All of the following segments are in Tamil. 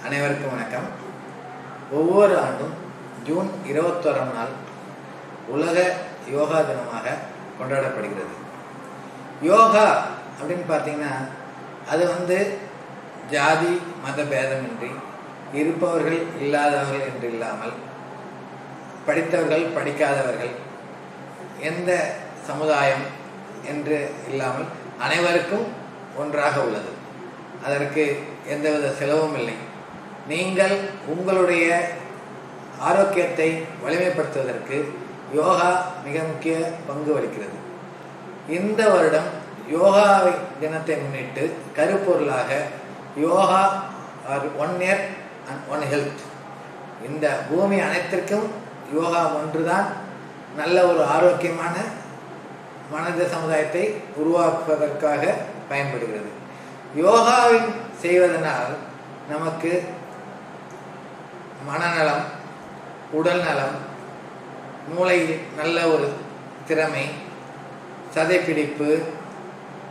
அனைவருக்கும் வணக்கம். ஒவ்வொரு ஆண்டும் ஜூன் 21ஆம் நாள் உலக யோகா தினமாக கொண்டாடப்படுகிறது. யோகா அப்படின்னு பார்த்தீங்கன்னா அது ஜாதி மத பேதமின்றி இருப்பவர்கள் இல்லாதவர்கள் என்று இல்லாமல் படித்தவர்கள் படிக்காதவர்கள் எந்த சமுதாயம் என்று இல்லாமல் அனைவருக்கும் ஒன்றாக உள்ளது. அதற்கு எந்தவித செலவும் இல்லை. நீங்கள் உங்களுடைய ஆரோக்கியத்தை வலிமைப்படுத்துவதற்கு யோகா மிக முக்கிய பங்கு வகிக்கிறது. இந்த வருடம் யோகா தினத்தை முன்னிட்டு கருப்பொருளாக யோகா 1 year and 1 health, இந்த பூமி அனைத்திற்கும் யோகா ஒன்றுதான் நல்ல ஒரு ஆரோக்கியமான மனித சமுதாயத்தை உருவாக்குவதற்காக பயன்படுகிறது. யோகாவின் செய்வதனால் நமக்கு மனநலம், உடல் நலம், மூளையில் நல்ல ஒரு திறமை, சதைப்பிடிப்பு,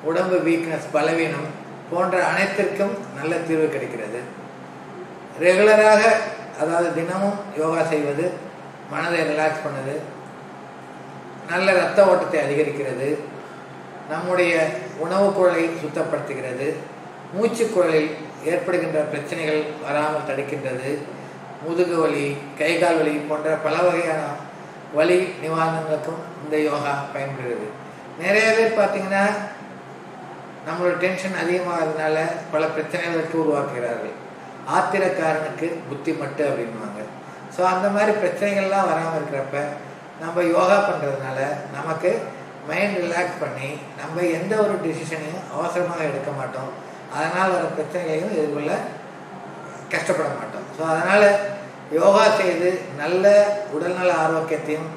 உடம்பு வீக்னஸ், பலவீனம் போன்ற அனைத்திற்கும் நல்ல தீர்வு கிடைக்கிறது. ரெகுலராக அதாவது தினமும் யோகா செய்வது மனதை ரிலாக்ஸ் பண்ணுது, நல்ல இரத்த ஓட்டத்தை அதிகரிக்கிறது, நம்முடைய உணவு குழலை சுத்தப்படுத்துகிறது, மூச்சு குழலில் ஏற்படுகின்ற பிரச்சனைகள் வராமல் தடுக்கின்றது, முதுகு வலி, கைகால் வலி போன்ற பல வகையான வலி நிவாரணங்களுக்கும் இந்த யோகா பயன்படுகிறது. நிறைய பேர் பார்த்தீங்கன்னா நம்மளோட டென்ஷன் அதிகமாகிறதுனால பல பிரச்சனைகளுக்கு உருவாக்குகிறார்கள். ஆத்திரக்காரனுக்கு புத்தி மட்டு அப்படின்வாங்க. ஸோ அந்த மாதிரி பிரச்சனைகள்லாம் வராமல் இருக்கிறப்ப நம்ம யோகா பண்ணுறதுனால நமக்கு மைண்ட் ரிலாக்ஸ் பண்ணி நம்ம எந்த ஒரு டிசிஷனையும் அவசரமாக எடுக்க மாட்டோம். அதனால் வர பிரச்சனைகளையும் எதிர்கொள்ள கஷ்டப்பட மாட்டோம். ஸோ அதனால் யோகா செய்து நல்ல உடல்நல ஆரோக்கியத்தையும்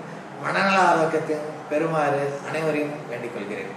மனநல ஆரோக்கியத்தையும் பெறுமாறு அனைவரையும் வேண்டிக் கொள்கிறேன்.